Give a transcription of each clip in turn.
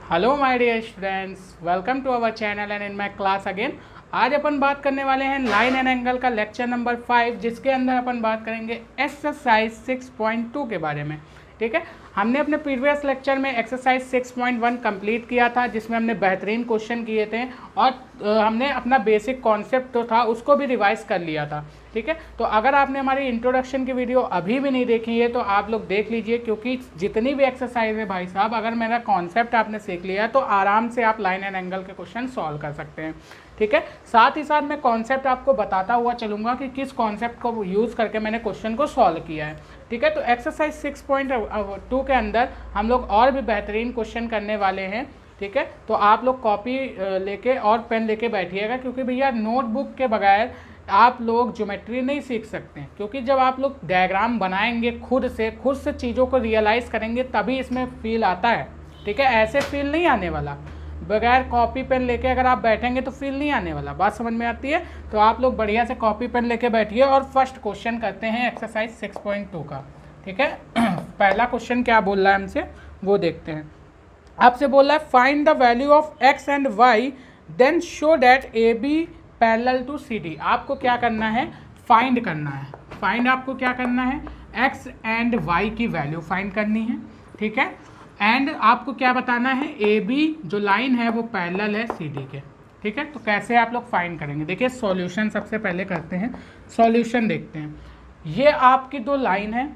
Hello my dear students, welcome to our channel and in my class again. आज अपन बात करने वाले हैं लाइन एंड एंगल का लेक्चर नंबर 5, जिसके अंदर अपन बात करेंगे एक्सरसाइज 6.2 के बारे में। ठीक है, हमने अपने प्रीवियस लेक्चर में एक्सरसाइज 6.1 कंप्लीट किया था, जिसमें हमने बेहतरीन क्वेश्चन किए थे और हमने अपना बेसिक कॉन्सेप्ट तो था उसको भी रिवाइज कर लिया था। ठीक है, तो अगर आपने हमारी इंट्रोडक्शन की वीडियो अभी भी नहीं देखी है तो आप लोग देख लीजिए, क्योंकि जितनी भी एक्सरसाइज है भाई साहब, अगर मेरा कॉन्सेप्ट आपने सीख लिया तो आराम से आप लाइन एंड एंगल के क्वेश्चन सॉल्व कर सकते हैं। ठीक है, साथ ही साथ मैं कॉन्सेप्ट आपको बताता हुआ चलूँगा कि किस कॉन्सेप्ट को यूज़ करके मैंने क्वेश्चन को सॉल्व किया है। ठीक है, तो एक्सरसाइज 6.2 के अंदर हम लोग और भी बेहतरीन क्वेश्चन करने वाले हैं। ठीक है, तो आप लोग कॉपी लेके और पेन लेके बैठिएगा, क्योंकि भैया नोटबुक के बगैर आप लोग ज्योमेट्री नहीं सीख सकते हैं। क्योंकि जब आप लोग डायग्राम बनाएंगे खुद से चीज़ों को रियलाइज़ करेंगे तभी इसमें फील आता है। ठीक है, ऐसे फील नहीं आने वाला, बगैर कॉपी पेन लेके अगर आप बैठेंगे तो फील नहीं आने वाला। बात समझ में आती है? तो आप लोग बढ़िया से कॉपी पेन लेके बैठिए और फर्स्ट क्वेश्चन करते हैं एक्सरसाइज 6.2 का। ठीक है, पहला क्वेश्चन क्या बोल रहा है हमसे वो देखते हैं। आपसे बोल रहा है find the value of x and y then show that A B parallel to C D. आपको क्या करना है? फाइंड करना है। फाइंड आपको क्या करना है? एक्स एंड वाई की वैल्यू फाइंड करनी है। ठीक है, एंड आपको क्या बताना है? ए बी जो लाइन है वो पैरेलल है सी डी के। ठीक है, तो कैसे आप लोग फाइंड करेंगे? देखिए, सॉल्यूशन सबसे पहले करते हैं। सॉल्यूशन देखते हैं। ये आपकी दो लाइन है,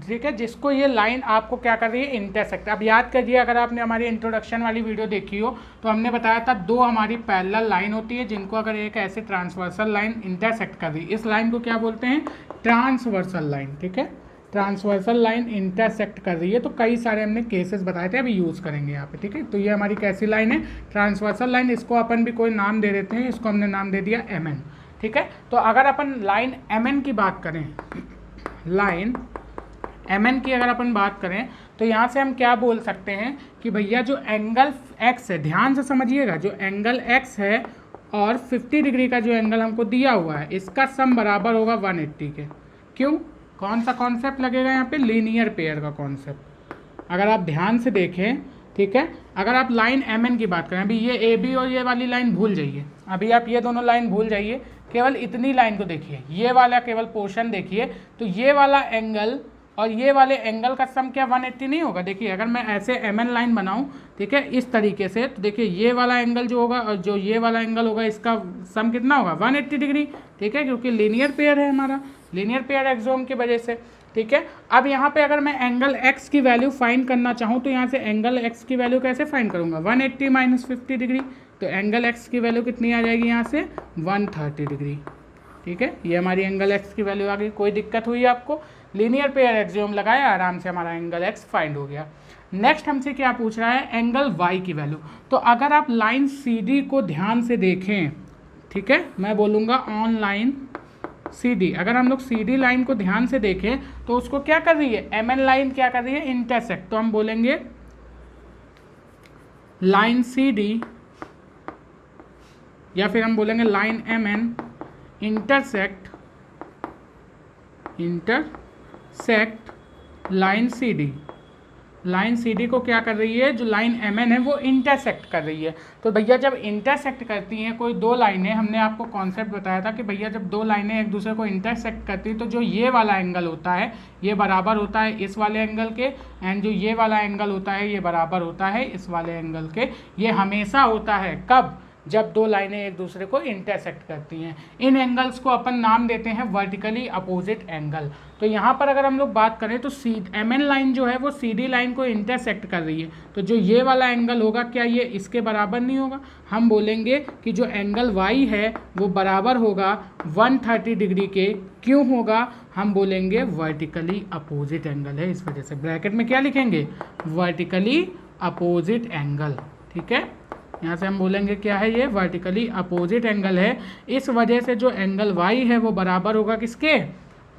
ठीक है, जिसको ये लाइन आपको क्या कर रही है? इंटरसेक्ट। अब याद करिए, अगर आपने हमारी इंट्रोडक्शन वाली वीडियो देखी हो तो हमने बताया था दो हमारी पैरेलल लाइन होती है, जिनको अगर एक ऐसे ट्रांसवर्सल लाइन इंटरसेक्ट कर रही है, इस लाइन को क्या बोलते हैं? Transversal line. ठीक है, ट्रांसवर्सल लाइन इंटरसेक्ट कर रही है, तो कई सारे हमने केसेस बताए थे, अभी यूज़ करेंगे यहाँ पे। ठीक है, तो ये हमारी कैसी लाइन है? Transversal line. इसको अपन भी कोई नाम दे देते हैं, इसको हमने नाम दे दिया एम एन। ठीक है, तो अगर अपन लाइन एम एन की बात करें, लाइन एम एन की अगर अपन बात करें तो यहाँ से हम क्या बोल सकते हैं कि भैया जो एंगल एक्स है, ध्यान से समझिएगा, जो एंगल एक्स है और 50 डिग्री का जो एंगल हमको दिया हुआ है, इसका सम बराबर होगा 180 के। क्यों? कौन सा कॉन्सेप्ट लगेगा यहाँ पे? लीनियर पेयर का कॉन्सेप्ट। अगर आप ध्यान से देखें, ठीक है, अगर आप लाइन एम एन की बात करें, अभी ये ए बी और ये वाली लाइन भूल जाइए, अभी आप ये दोनों लाइन भूल जाइए, केवल इतनी लाइन को देखिए, ये वाला केवल पोर्शन देखिए, तो ये वाला एंगल और ये वाले एंगल का सम क्या 180 नहीं होगा? देखिए, अगर मैं ऐसे एम एन लाइन बनाऊं, ठीक है, इस तरीके से, तो देखिए ये वाला एंगल जो होगा और जो ये वाला एंगल होगा, इसका सम कितना होगा? 180 डिग्री। ठीक है, क्योंकि लीनियर पेयर है हमारा, लीनियर पेयर एक्सोम की वजह से। ठीक है, अब यहाँ पे अगर मैं एंगल एक्स की वैल्यू फाइंड करना चाहूँ तो यहाँ से एंगल एक्स की वैल्यू कैसे फाइंड करूँगा? 180 माइनस 50 डिग्री, तो एंगल एक्स की वैल्यू कितनी आ जाएगी यहाँ से? 130 डिग्री। ठीक है, ये हमारी एंगल एक्स की वैल्यू आ गई। कोई दिक्कत हुई आपको? लीनियर पेयर एक्सियोम लगाया, आराम से हमारा एंगल एक्स फाइंड हो गया। नेक्स्ट हमसे क्या पूछ रहा है? एंगल वाई की वैल्यू। तो अगर आप लाइन सी डी को ध्यान से देखें, ठीक है, मैं बोलूँगा ऑन लाइन सी डी, अगर हम लोग सी डी लाइन को ध्यान से देखें तो उसको क्या कर रही है? एम एन लाइन क्या कर रही है? इंटरसेक्ट। तो हम बोलेंगे लाइन सी डी, या फिर हम बोलेंगे line M N intersect line C D. Line C D को क्या कर रही है? जो लाइन एम एन है वो इंटरसेक्ट कर रही है। तो भैया जब इंटरसेक्ट करती हैं कोई दो लाइनें, हमने आपको कॉन्सेप्ट बताया था कि भैया जब दो लाइनें एक दूसरे को इंटरसेक्ट करती, तो जो ये वाला एंगल होता है ये बराबर होता है इस वाले एंगल के, एंड जो ये वाला एंगल होता है ये बराबर होता है इस वाले एंगल के। ये हमेशा होता है कब? जब दो लाइनें एक दूसरे को इंटरसेक्ट करती हैं। इन एंगल्स को अपन नाम देते हैं वर्टिकली अपोजिट एंगल। तो यहाँ पर अगर हम लोग बात करें तो एम एन लाइन जो है वो सी डी लाइन को इंटरसेक्ट कर रही है, तो जो ये वाला एंगल होगा क्या ये इसके बराबर नहीं होगा? हम बोलेंगे कि जो एंगल वाई है वो बराबर होगा 130 डिग्री के। क्यों होगा? हम बोलेंगे वर्टिकली अपोजिट एंगल है, इस वजह से। ब्रैकेट में क्या लिखेंगे? Vertically opposite angle. ठीक है, यहाँ से हम बोलेंगे क्या है? ये वर्टिकली अपोजिट एंगल है, इस वजह से जो एंगल वाई है वो बराबर होगा किसके?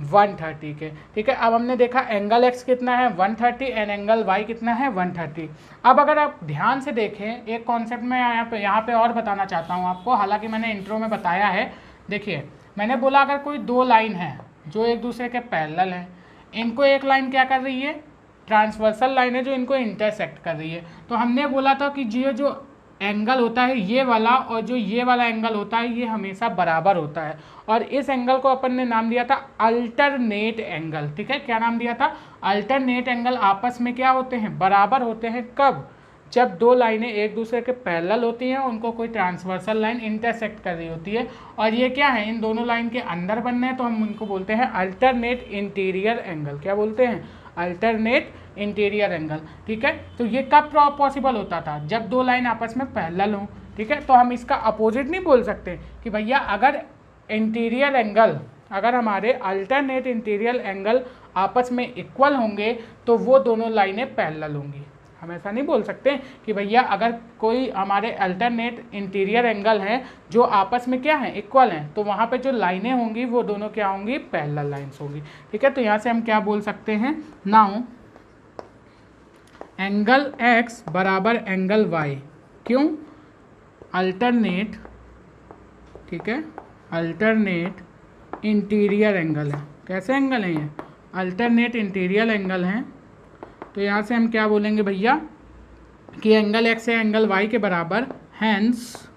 130 के। ठीक है, अब हमने देखा एंगल एक्स कितना है? 130, एंड एंगल वाई कितना है? 130। अब अगर आप ध्यान से देखें, एक कॉन्सेप्ट मैं यहाँ पे और बताना चाहता हूँ आपको, हालांकि मैंने इंट्रो में बताया है। देखिए, मैंने बोला अगर कोई दो लाइन है जो एक दूसरे के पैरेलल हैं, इनको एक लाइन क्या कर रही है? ट्रांसवर्सल लाइन है जो इनको इंटरसेक्ट कर रही है। तो हमने बोला था कि ये जो एंगल होता है ये वाला और जो ये वाला एंगल होता है ये हमेशा बराबर होता है, और इस एंगल को अपन ने नाम दिया था अल्टरनेट एंगल। ठीक है, क्या नाम दिया था? Alternate angle. आपस में क्या होते हैं? बराबर होते हैं। कब? जब दो लाइनें एक दूसरे के पैरेलल होती हैं, उनको कोई ट्रांसवर्सल लाइन इंटरसेक्ट कर रही होती है, और ये क्या है? इन दोनों लाइन के अंदर बनने हैं, तो हम उनको बोलते हैं अल्टरनेट इंटीरियर एंगल। क्या बोलते हैं? Alternate interior angle. ठीक है, तो ये कब पॉसिबल होता था? जब दो लाइन आपस में पैरेलल हों। ठीक है, तो हम इसका अपोजिट नहीं बोल सकते कि भैया अगर इंटीरियर एंगल, अगर हमारे अल्टरनेट इंटीरियर एंगल आपस में इक्वल होंगे तो वो दोनों लाइनें पैरेलल होंगी। हम ऐसा नहीं बोल सकते कि भैया अगर कोई हमारे अल्टरनेट इंटीरियर एंगल हैं जो आपस में क्या हैं? इक्वल हैं, तो वहाँ पे जो लाइनें होंगी वो दोनों क्या होंगी? पैरेलल लाइन्स होंगी। ठीक है, तो यहाँ से हम क्या बोल सकते हैं? नाउ एंगल x बराबर एंगल y। क्यों? अल्टरनेट, ठीक है, अल्टरनेट इंटीरियर एंगल है। कैसे एंगल है ये? अल्टरनेट इंटीरियर एंगल हैं। तो यहाँ से हम क्या बोलेंगे भैया कि एंगल x है एंगल y के बराबर, hence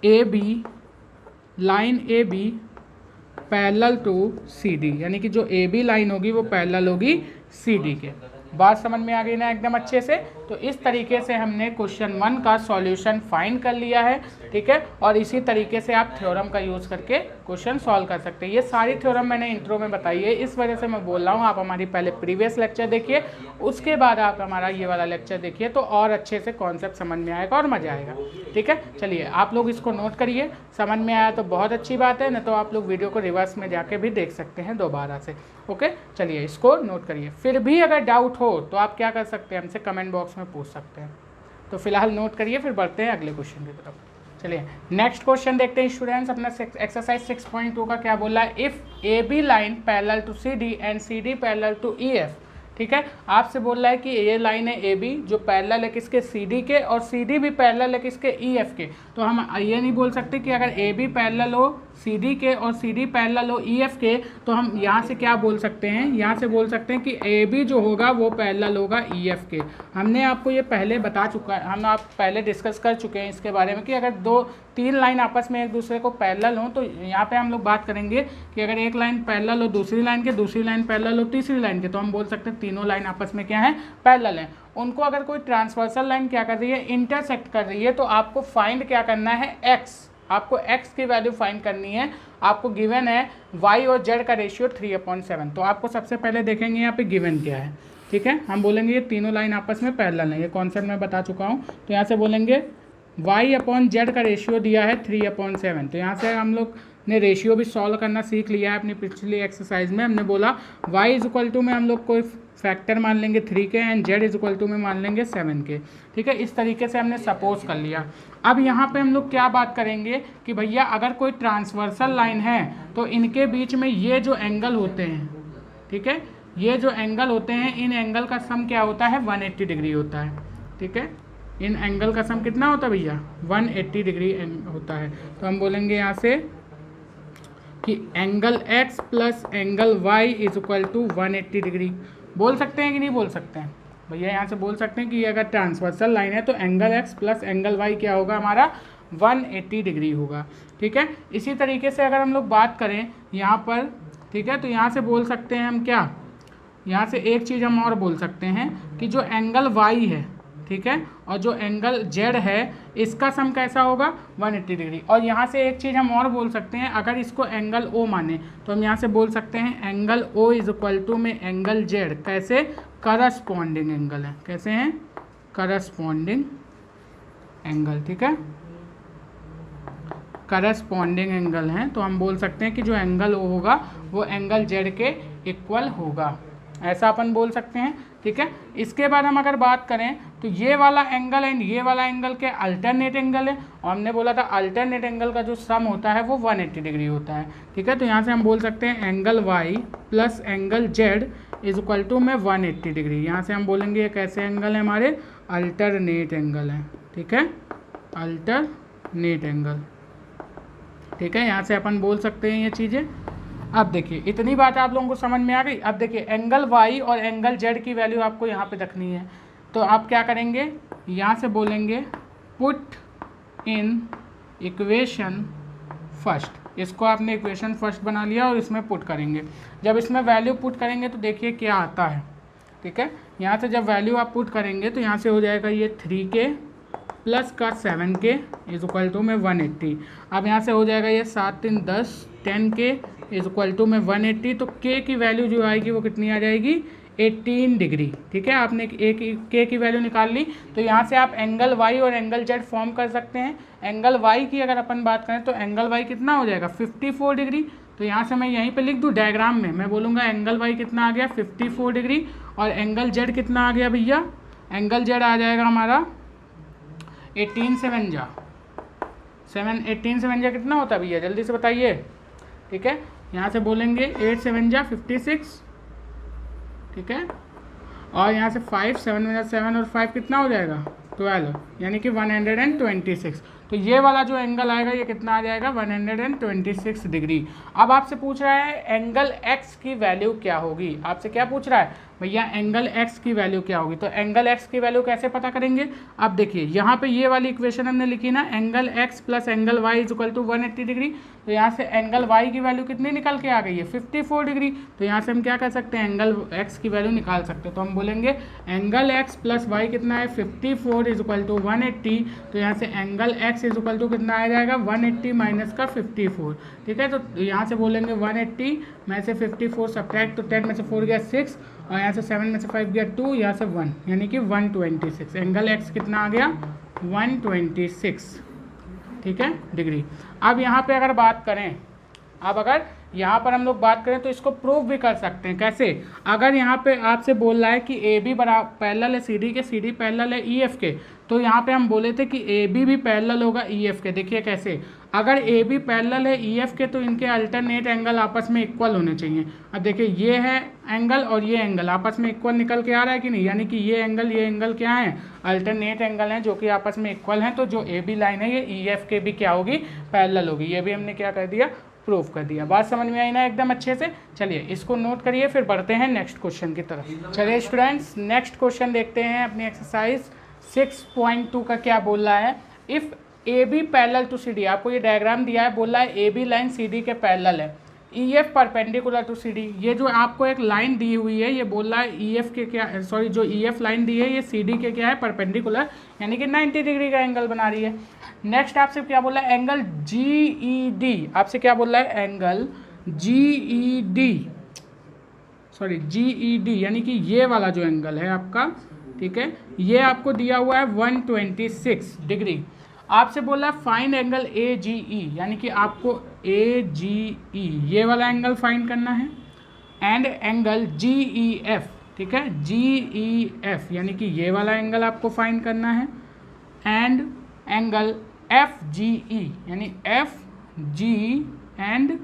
A B, line A B parallel to C D, यानी कि जो ए बी लाइन होगी वो पैरेलल होगी सी डी के। बात समझ में आ गई ना एकदम अच्छे से? तो इस तरीके से हमने क्वेश्चन 1 का सॉल्यूशन फाइंड कर लिया है। ठीक है, और इसी तरीके से आप थ्योरम का यूज़ करके क्वेश्चन सॉल्व कर सकते हैं। ये सारी थ्योरम मैंने इंट्रो में बताई है, इस वजह से मैं बोल रहा हूँ आप हमारी पहले प्रीवियस लेक्चर देखिए, उसके बाद आप हमारा ये वाला लेक्चर देखिए, तो और अच्छे से कॉन्सेप्ट समझ में आएगा और मज़ा आएगा। ठीक है, चलिए आप लोग इसको नोट करिए। समझ में आया तो बहुत अच्छी बात है, न तो आप लोग वीडियो को रिवर्स में जाके भी देख सकते हैं दोबारा से। ओके, चलिए इसको नोट करिए। फिर भी अगर डाउट हो तो आप क्या कर सकते हैं? हमसे कमेंट बॉक्स में पूछ सकते हैं। तो फिलहाल नोट करिए, फिर बढ़ते हैं अगले क्वेश्चन की तरफ। चलिए नेक्स्ट क्वेश्चन देखते हैं स्टूडेंट्स। अपना एक्सरसाइज 6.2 का क्या बोला है? If A B line parallel to C D and C D parallel to E F. ठीक है, आपसे बोल रहा है कि ये लाइन है ए बी जो पैरेलल है किसके? सी डी के, और सी डी भी पैरेलल है किसके? ई एफ के। तो हम ये नहीं बोल सकते कि अगर ए बी पैरेलल हो सी डी के और सी डी पैरेलल हो ई एफ के, तो हम यहाँ से क्या बोल सकते हैं? यहाँ से बोल सकते हैं कि ए बी जो होगा वो पैरेलल होगा ई एफ के। हमने आपको ये पहले बता चुका है, हम आप पहले डिस्कस कर चुके हैं इसके बारे में कि अगर तीन लाइन आपस में एक दूसरे को पैरेलल हो, तो यहाँ पे हम लोग बात करेंगे कि अगर एक लाइन पैरेलल हो दूसरी लाइन के, दूसरी लाइन पैरेलल हो तीसरी लाइन के, तो हम बोल सकते हैं तीनों लाइन आपस में क्या है? पैरेलल हैं। उनको अगर कोई ट्रांसवर्सल लाइन क्या कर रही है? इंटरसेक्ट कर रही है। तो आपको फाइंड क्या करना है? x। आपको x की वैल्यू फाइंड करनी है। आपको गिवन है y और z का रेशियो 3/7। तो आपको सबसे पहले देखेंगे यहाँ पे गिवन क्या है। ठीक है, हम बोलेंगे ये तीनों लाइन आपस में पैरेलल है, ये कॉन्सेप्ट मैं बता चुका हूँ। तो यहाँ से बोलेंगे y/z का रेशियो दिया है 3/7। तो यहाँ से हम लोग ने रेशियो भी सॉल्व करना सीख लिया है अपनी पिछली एक्सरसाइज में। हमने बोला y इक्वल टू में हम लोग कोई फैक्टर मान लेंगे 3 के एंड z इक्वल टू में मान लेंगे 7 के। ठीक है, इस तरीके से हमने सपोज कर लिया। अब यहाँ पे हम लोग क्या बात करेंगे कि भैया अगर कोई ट्रांसवर्सल लाइन है तो इनके बीच में ये जो एंगल होते हैं, ठीक है, ये जो एंगल होते हैं, इन एंगल का सम क्या होता है? 180 डिग्री होता है। ठीक है, इन एंगल का सम कितना होता है भैया? 180 डिग्री होता है। तो हम बोलेंगे यहाँ से कि angle x plus angle y is equal to 180 degree. बोल सकते हैं कि नहीं बोल सकते हैं भैया? यहाँ से बोल सकते हैं कि अगर ट्रांसवर्सल लाइन है तो angle x plus angle y क्या होगा हमारा? 180 डिग्री होगा। ठीक है, इसी तरीके से अगर हम लोग बात करें यहाँ पर, ठीक है, तो यहाँ से बोल सकते हैं हम क्या? यहाँ से एक चीज़ हम और बोल सकते हैं कि जो एंगल y है, ठीक है, और जो एंगल z है, इसका सम कैसा होगा? 180 डिग्री। और यहाँ से एक चीज़ हम और बोल सकते हैं, अगर इसको एंगल o माने तो हम यहाँ से बोल सकते हैं angle o is equal to में एंगल z। कैसे? करस्पॉन्डिंग एंगल है। कैसे हैं? Corresponding angle. ठीक है, करस्पॉन्डिंग एंगल हैं, तो हम बोल सकते हैं कि जो एंगल o होगा वो एंगल z के इक्वल होगा, ऐसा अपन बोल सकते हैं। ठीक है, इसके बाद हम अगर बात करें तो ये वाला एंगल एंड ये वाला एंगल के अल्टरनेट एंगल है, और हमने बोला था अल्टरनेट एंगल का जो सम होता है वो 180 डिग्री होता है। ठीक है, तो यहाँ से हम बोल सकते हैं angle y plus angle z is equal to में 180 डिग्री। यहाँ से हम बोलेंगे ये कैसे एंगल है हमारे? अल्टरनेट एंगल है। ठीक है, अल्टरनेट एंगल। ठीक है, यहाँ से अपन बोल सकते हैं ये चीज़ें। अब देखिए इतनी बात आप लोगों को समझ में आ गई। अब देखिए एंगल वाई और एंगल जेड की वैल्यू आपको यहाँ पे रखनी है, तो आप क्या करेंगे, यहाँ से बोलेंगे पुट इन इक्वेशन फर्स्ट। इसको आपने इक्वेशन फर्स्ट बना लिया और इसमें पुट करेंगे। जब इसमें वैल्यू पुट करेंगे तो देखिए क्या आता है, ठीक है। यहाँ से जब वैल्यू आप पुट करेंगे तो यहाँ से हो जाएगा ये 3k प्लस का 7k इज इक्वल टू में 180। अब यहाँ से हो जाएगा ये 7 3 10 10k इज इक्वल टू में 180। तो k की वैल्यू जो आएगी वो कितनी आ जाएगी, 18 डिग्री, ठीक है। आपने k की वैल्यू निकाल ली, तो यहाँ से आप एंगल y और एंगल z फॉर्म कर सकते हैं। एंगल y की अगर अपन बात करें तो एंगल y कितना हो जाएगा, 54 डिग्री। तो यहाँ से मैं यहीं पे लिख दूँ डायग्राम में, मैं बोलूँगा एंगल y कितना आ गया 54 डिग्री, और एंगल z कितना आ गया भैया, एंगल z आ जाएगा हमारा 18 से 7 जा 18 से 7 जा कितना होता है भैया, जल्दी से बताइए, ठीक है। यहाँ से बोलेंगे 8 7 जा 56, ठीक है। और यहाँ से 5 7 और 5 कितना हो जाएगा 12, यानी कि 126। तो ये वाला जो एंगल आएगा ये कितना आ जाएगा 126 डिग्री। अब आपसे पूछ रहा है एंगल x की वैल्यू क्या होगी, आपसे क्या पूछ रहा है भैया, एंगल x की वैल्यू क्या होगी। तो एंगल x की वैल्यू कैसे पता करेंगे, अब देखिए यहाँ पे ये वाली इक्वेशन हमने लिखी ना, angle x plus angle y is equal to 180 degree. तो यहाँ से एंगल y की वैल्यू कितनी निकल के आ गई है 54 डिग्री। तो यहाँ से हम क्या कर सकते हैं, एंगल x की वैल्यू निकाल सकते हैं। तो हम बोलेंगे एंगल x प्लस y कितना है 54 इज इक्वल टू 180। तो यहाँ से angle x is equal to कितना आ जाएगा 180 माइनस का 54, ठीक है। तो यहाँ से बोलेंगे 180 में से 54 सब्ट्रैक्ट, तो 10 में से 4 गया 6, और यहाँ से 7 में से 5 गया 2, यहाँ से 1, यानी कि 126। एंगल x कितना आ गया 126, ठीक है, डिग्री। अब यहाँ पे अगर बात करें, अब अगर यहाँ पर हम लोग बात करें तो इसको प्रूव भी कर सकते हैं। कैसे, अगर यहाँ पे आपसे बोल रहा है कि ए बी बराबर पैरेलल है सी डी के, सी डी पैरेलल है ई एफ के, तो यहाँ पे हम बोले थे कि ए बी भी पैरेलल होगा ई एफ के। देखिए कैसे, अगर ए बी पैरेलल है ई एफ के तो इनके अल्टरनेट एंगल आपस में इक्वल होने चाहिए। अब देखिए ये है एंगल और ये एंगल आपस में इक्वल निकल के आ रहा है कि नहीं, यानी कि ये एंगल क्या है, अल्टरनेट एंगल हैं जो कि आपस में इक्वल हैं। तो जो ए बी लाइन है ये ई एफ के भी क्या होगी, पैरेलल होगी। ये भी हमने क्या कर दिया, प्रूफ कर दिया। बात समझ में आई ना एकदम अच्छे से। चलिए इसको नोट करिए, फिर बढ़ते हैं नेक्स्ट क्वेश्चन की तरफ। चलिए स्टूडेंट्स नेक्स्ट क्वेश्चन देखते हैं अपनी एक्सरसाइज 6.2 का क्या बोल रहा है। If A B parallel to C D, आपको ये डायग्राम दिया है, बोल रहा है A B line C D के पैरेलल है, E F perpendicular to C D. ये जो आपको एक लाइन दी हुई है ये बोल रहा है ई एफ के क्या, सॉरी जो ई एफ लाइन दी है ये सी डी के क्या है, परपेंडिकुलर, यानी कि 90 डिग्री का एंगल बना रही है। नेक्स्ट आपसे क्या बोला है, एंगल जी ई डी, आपसे क्या बोल रहा है, angle G E D, sorry G E D, यानी कि ये वाला जो एंगल है आपका, ठीक है, ये आपको दिया हुआ है 126 डिग्री। आपसे बोला फाइंड एंगल ए जी ई, यानी कि आपको ए जी ई ये वाला एंगल फाइंड करना है, and angle G E F, ठीक है, जी ई एफ यानी कि ये वाला एंगल आपको फाइंड करना है, एंड एंगल एफ जी ई यानी एफ जी एंड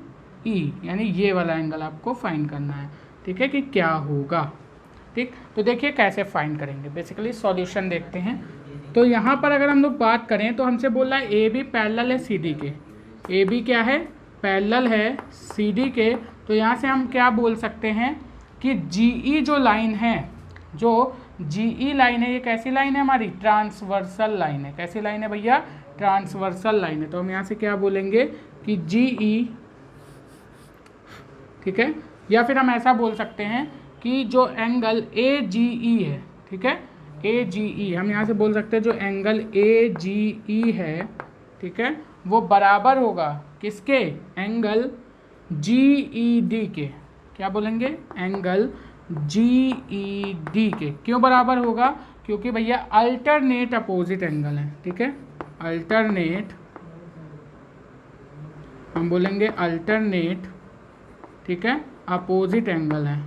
ई यानी ये वाला एंगल आपको फाइंड करना है, ठीक है, कि क्या होगा। ठीक, तो देखिए कैसे फाइंड करेंगे, बेसिकली सॉल्यूशन देखते हैं। तो यहाँ पर अगर हम लोग बात करें तो हमसे बोल रहा है ए बी पैरेलल है सी डी के, ए बी क्या है, पैरेलल है सी डी के। तो यहाँ से हम क्या बोल सकते हैं कि जी ई जो लाइन है, जो जी ई लाइन है, ये कैसी लाइन है हमारी, ट्रांसवर्सल लाइन है। कैसी लाइन है भैया, ट्रांसवर्सल लाइन है। तो हम यहाँ से क्या बोलेंगे कि जी ई, ठीक है, या फिर हम ऐसा बोल सकते हैं कि जो एंगल ए जी ई है, ठीक है, ए जी ई, हम यहाँ से बोल सकते हैं जो एंगल ए जी ई है, ठीक है, वो बराबर होगा किसके, एंगल जी ई डी के। क्या बोलेंगे, एंगल जी ई डी के। क्यों बराबर होगा, क्योंकि भैया अल्टरनेट अपोजिट एंगल है, ठीक है, अल्टरनेट, हम बोलेंगे अल्टरनेट, ठीक है, अपोजिट एंगल है।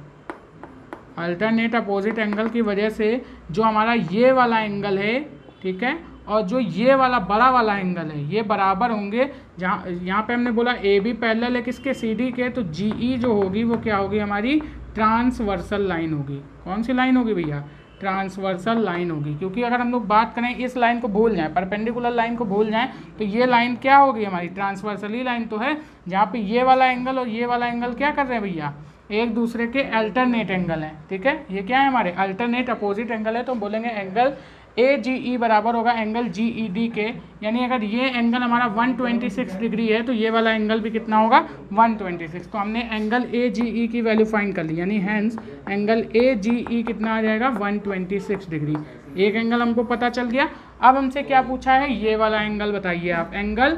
अल्टरनेट अपोजिट एंगल की वजह से जो हमारा ये वाला एंगल है, ठीक है, और जो ये वाला बड़ा वाला एंगल है ये बराबर होंगे। जहाँ यहाँ पे हमने बोला ए बी पैरेलल है किसके, सी डी के, तो जी ई जो होगी वो क्या होगी, हमारी ट्रांसवर्सल लाइन होगी। कौन सी लाइन होगी भैया, ट्रांसवर्सल लाइन होगी, क्योंकि अगर हम लोग बात करें इस लाइन को भूल जाएं, परपेंडिकुलर लाइन को भूल जाएं, तो ये लाइन क्या होगी हमारी, ट्रांसवर्सली लाइन तो है, जहाँ पे ये वाला एंगल और ये वाला एंगल क्या कर रहे हैं भैया, एक दूसरे के अल्टरनेट एंगल हैं, ठीक है। ये क्या है हमारे अल्टरनेट अपोजिट एंगल है, तो हम बोलेंगे एंगल AGE बराबर होगा एंगल GED के, यानी अगर ये एंगल हमारा 126 डिग्री है तो ये वाला एंगल भी कितना होगा 126। तो हमने एंगल AGE की वैल्यू फाइंड कर ली, यानी हैंस एंगल AGE कितना आ जाएगा 126 डिग्री। एक एंगल हमको पता चल गया। अब हमसे क्या पूछा है, ये वाला एंगल बताइए आप, एंगल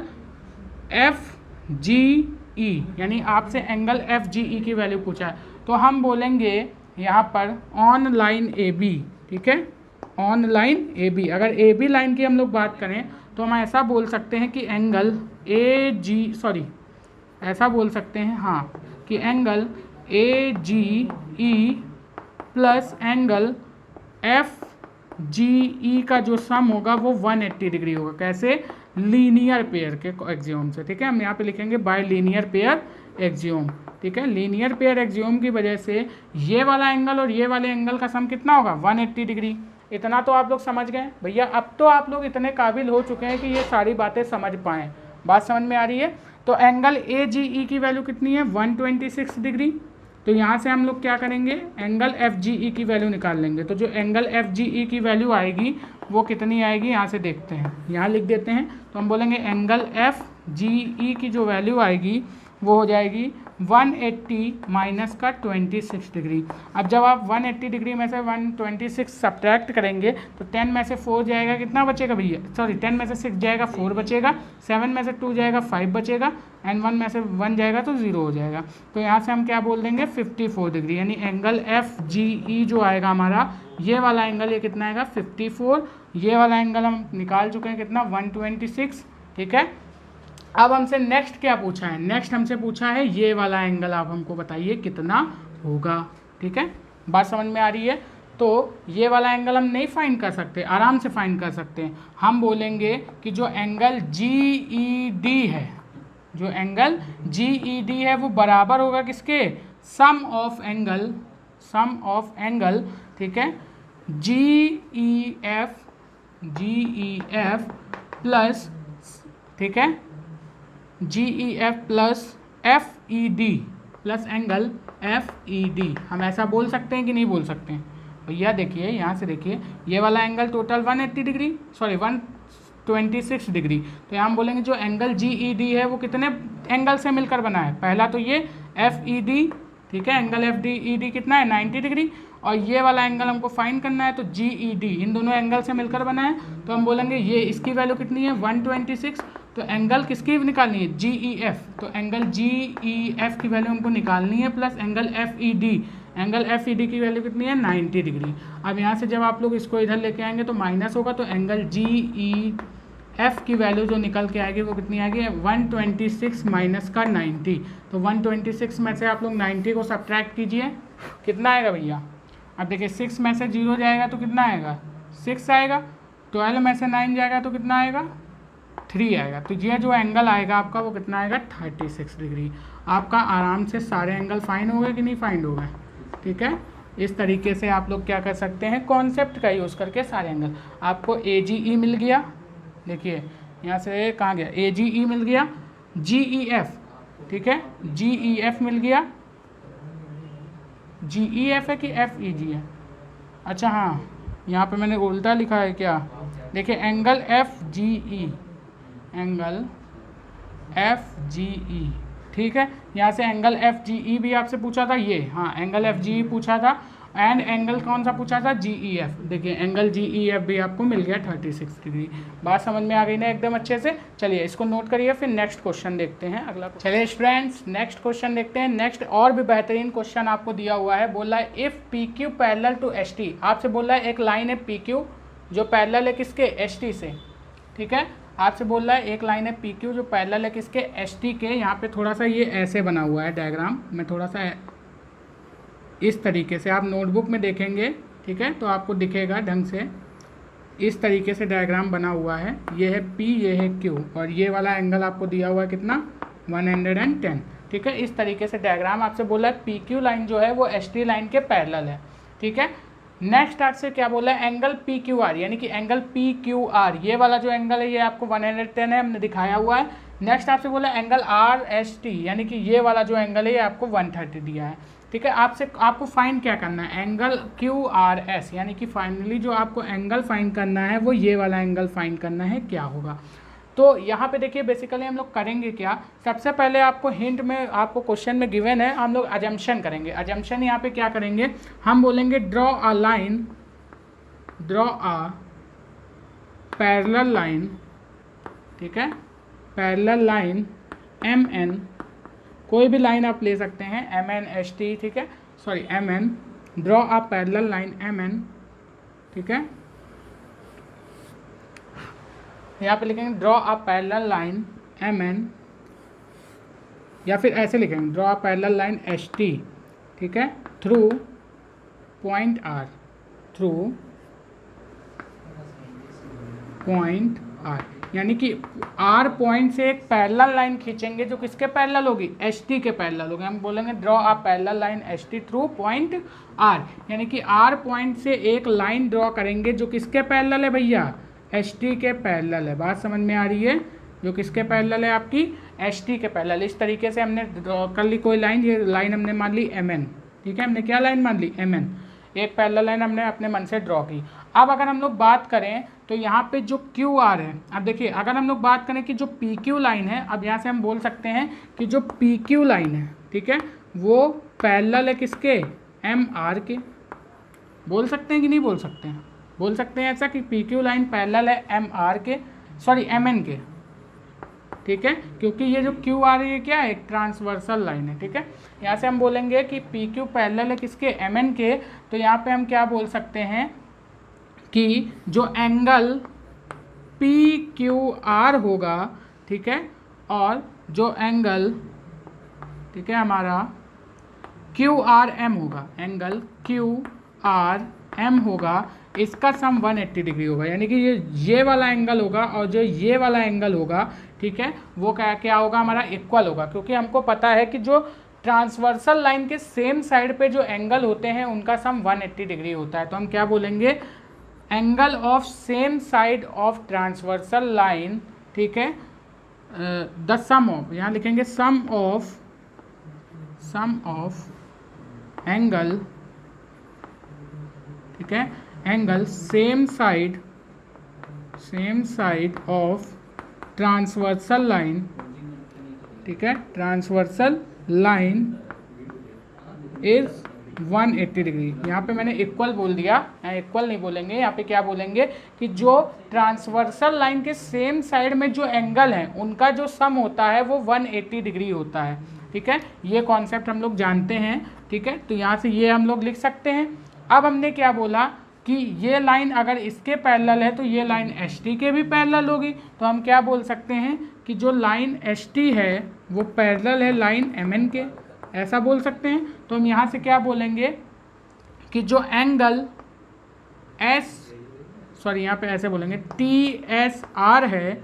FGE, यानी आपसे एंगल FGE की वैल्यू पूछा है। तो हम बोलेंगे यहाँ पर ऑन लाइन AB, ठीक है, ऑन लाइन AB। अगर AB लाइन की हम लोग बात करें तो हम ऐसा बोल सकते हैं कि एंगल ऐसा बोल सकते हैं हाँ, कि angle AGE plus angle FGE का जो सम होगा वो 180 डिग्री होगा। कैसे, लीनियर पेयर के एक्सियोम से, ठीक है। हम यहाँ पे लिखेंगे बाय लीनियर पेयर एक्सियोम, ठीक है। लीनियर पेयर एक्सियोम की वजह से ये वाला एंगल और ये वाले एंगल का सम कितना होगा 180 डिग्री। इतना तो आप लोग समझ गए भैया। अब तो आप लोग इतने काबिल हो चुके हैं कि ये सारी बातें समझ पाएँ। बात समझ में आ रही है। तो एंगल AGE की वैल्यू कितनी है 126 डिग्री। तो यहाँ से हम लोग क्या करेंगे, एंगल FGE की वैल्यू निकाल लेंगे। तो जो एंगल FGE की वैल्यू आएगी वो कितनी आएगी, यहाँ से देखते हैं, यहाँ लिख देते हैं। तो हम बोलेंगे एंगल FGE की जो वैल्यू आएगी वो हो जाएगी 180 माइनस का 26 डिग्री। अब जब आप 180 डिग्री में से 126 सब्ट्रैक्ट करेंगे तो 10 में से 4 जाएगा, कितना बचेगा भैया, सॉरी 10 में से 6 जाएगा 4 बचेगा, 7 में से 2 जाएगा 5 बचेगा, एंड 1 में से 1 जाएगा तो 0 हो जाएगा। तो यहाँ से हम क्या बोल देंगे 54 डिग्री, यानी एंगल FGE जो आएगा हमारा, ये वाला एंगल ये कितना आएगा 54। ये वाला एंगल हम निकाल चुके हैं कितना 126, ठीक है। अब हमसे नेक्स्ट क्या पूछा है, नेक्स्ट हमसे पूछा है ये वाला एंगल आप हमको बताइए कितना होगा, ठीक है। बात समझ में आ रही है। तो ये वाला एंगल हम नहीं फाइंड कर सकते, आराम से फाइंड कर सकते हैं। हम बोलेंगे कि जो एंगल GED है, जो एंगल GED है वो बराबर होगा किसके, सम ऑफ एंगल, ठीक है, GEF प्लस, ठीक है, GEF plus FED plus angle FED। हम ऐसा बोल सकते हैं कि नहीं बोल सकते हैं भैया। देखिए यहाँ से देखिए, ये वाला angle total 180 degree, sorry 126 degree. तो यहाँ हम बोलेंगे जो एंगल GED है वो कितने एंगल से मिलकर बना है, पहला तो ये FED, ठीक है, एंगल FED कितना है 90 डिग्री, और ये वाला एंगल हमको फाइंड करना है तो GED, इन दोनों एंगल से मिलकर बना है। तो हम बोलेंगे ये इसकी वैल्यू कितनी है 126। तो एंगल किसकी निकालनी है GEF, तो एंगल GEF की वैल्यू हमको निकालनी है प्लस एंगल FED की वैल्यू कितनी है 90 डिग्री। अब यहाँ से जब आप लोग इसको इधर लेके आएंगे तो माइनस होगा, तो एंगल GEF की वैल्यू जो निकल के आएगी वो कितनी आएगी 126 माइनस का 90। तो 126 में से आप लोग 90 को सब्ट्रैक्ट कीजिए, कितना आएगा भैया। अब देखिए 6 में से 0 जाएगा तो कितना आएगा 6 आएगा, 12 में से 9 जाएगा तो कितना आएगा 3 आएगा। तो ये जो एंगल आएगा आपका वो कितना आएगा 36 डिग्री। आपका आराम से सारे एंगल फाइंड हो गए कि नहीं फाइंड हो गए, ठीक है। इस तरीके से आप लोग क्या कर सकते हैं, कॉन्सेप्ट का यूज़ करके सारे एंगल। आपको AGE मिल गया, देखिए यहाँ से कहाँ गया, AGE मिल गया, GEF, ठीक है, GEF मिल गया, GEF है कि FEG है, अच्छा हाँ यहाँ पे मैंने उल्टा लिखा है क्या, देखिए एंगल FGE, एंगल FGE, ठीक है। यहाँ से एंगल FGE भी आपसे पूछा था, ये हाँ एंगल FGE पूछा था, एंड एंगल कौन सा पूछा था GEF। देखिए एंगल GEF भी आपको मिल गया 36 डिग्री। बात समझ में आ गई ना एकदम अच्छे से। चलिए इसको नोट करिए, फिर नेक्स्ट क्वेश्चन देखते हैं अगला। चलिए फ्रेंड्स नेक्स्ट क्वेश्चन देखते हैं। नेक्स्ट और भी बेहतरीन क्वेश्चन आपको दिया हुआ है, बोला है if PQ parallel to ST। आपसे बोल रहा है एक लाइन है PQ जो पैरेलल है किसके ST से, ठीक है। आपसे बोल रहा है एक लाइन है PQ जो पैरेलल है किसके ST के। यहाँ पे थोड़ा सा ये ऐसे बना हुआ है डायग्राम, मैं थोड़ा सा इस तरीके से आप नोटबुक में देखेंगे, ठीक है, तो आपको दिखेगा ढंग से। इस तरीके से डायग्राम बना हुआ है, ये है P, ये है Q, और ये वाला एंगल आपको दिया हुआ है कितना 110, ठीक है। इस तरीके से डायग्राम आपसे बोला है PQ लाइन जो है वो ST लाइन के पैरेलल है, ठीक है। नेक्स्ट आपसे क्या बोला है, एंगल पी क्यू आर, यानी कि एंगल पी क्यू आर, ये वाला जो एंगल है ये आपको 110 है, हमने दिखाया हुआ है। नेक्स्ट आपसे बोला एंगल आर एस टी, यानी कि ये वाला जो एंगल है ये आपको 130 दिया है। ठीक है, आपको फाइंड क्या करना है, एंगल क्यू आर एस, यानी कि फाइनली जो आपको एंगल फाइंड करना है वो ये वाला एंगल फाइंड करना है, क्या होगा। तो यहाँ पे देखिए बेसिकली हम लोग करेंगे क्या, सबसे पहले आपको हिंट में, आपको क्वेश्चन में गिवन है, हम लोग अजम्पशन करेंगे। अजम्पशन यहाँ पे क्या करेंगे, हम बोलेंगे draw a line, draw a parallel line, ठीक है, पैरेलल लाइन एम एन, कोई भी लाइन आप ले सकते हैं, एम एन एस टी, ठीक है, sorry M N, draw a parallel line M N, ठीक है, यहाँ पे लिखेंगे draw a parallel line M N, या फिर ऐसे लिखेंगे draw a parallel line S T, ठीक है, through point R, through point R, यानी कि आर पॉइंट से एक पैरेलल लाइन खींचेंगे जो किसके पैरेलल होगी, एस टी के पैरेलल होगी। हम बोलेंगे draw a parallel line S T through point R, यानी कि आर पॉइंट से एक लाइन ड्रॉ करेंगे जो किसके पैरेलल है भैया, एस टी के पैरेलल है। बात समझ में आ रही है, जो किसके पैरेलल है, आपकी एस टी के पैरेलल। इस तरीके से हमने ड्रॉ कर ली कोई लाइन, ये लाइन हमने मान ली एम एन, ठीक है, हमने क्या लाइन मान ली, एम एन, एक पैरेलल लाइन हमने अपने मन से ड्रॉ की। अब अगर हम लोग बात करें तो यहाँ पे जो क्यू आर है, अब देखिए अगर हम लोग बात करें कि जो पी क्यू लाइन है, अब यहाँ से हम बोल सकते हैं कि जो पी क्यू लाइन है, ठीक है, वो पैरेलल है किसके, एम आर के। बोल सकते हैं कि नहीं बोल सकते हैं, बोल सकते हैं ऐसा कि पी क्यू लाइन पैरेलल है एम आर के, सॉरी एम एन के, ठीक है, क्योंकि ये जो क्यू आर है ये क्या है, एक ट्रांसवर्सल लाइन है, ठीक है। यहाँ से हम बोलेंगे कि पी क्यू पैरेलल है किसके, एम एन के, तो यहाँ पे हम क्या बोल सकते हैं कि जो एंगल पी क्यू आर होगा, ठीक है, और जो एंगल, ठीक है, हमारा क्यू आर एम होगा, एंगल क्यू आर एम होगा, इसका सम 180 डिग्री होगा, यानी कि ये वाला एंगल होगा और जो ये वाला एंगल होगा, ठीक है, वो क्या होगा, हमारा इक्वल होगा, क्योंकि हमको पता है कि जो ट्रांसवर्सल लाइन के सेम साइड पे जो एंगल होते हैं उनका सम 180 डिग्री होता है। तो हम क्या बोलेंगे, angle of same side of transversal line, ठीक है, द सम ऑफ, यहाँ लिखेंगे सम ऑफ एंगल, ठीक है, angle same side of transversal line, ठीक है, ट्रांसवर्सल लाइन इज 180 डिग्री। यहाँ पे मैंने इक्वल बोल दिया, यहाँ इक्वल नहीं बोलेंगे, यहाँ पे क्या बोलेंगे कि जो ट्रांसवर्सल लाइन के सेम साइड में जो एंगल है उनका जो सम होता है वो 180 डिग्री होता है, ठीक है, ये कॉन्सेप्ट हम लोग जानते हैं, ठीक है। तो यहाँ से ये हम लोग लिख सकते हैं। अब हमने क्या बोला कि ये लाइन अगर इसके पैरेलल है तो ये लाइन एस टी के भी पैरेलल होगी, तो हम क्या बोल सकते हैं कि जो लाइन एस टी है वो पैरेलल है लाइन एम एन के, ऐसा बोल सकते हैं। तो हम यहाँ से क्या बोलेंगे कि जो एंगल यहाँ पे ऐसे बोलेंगे टी एस आर है,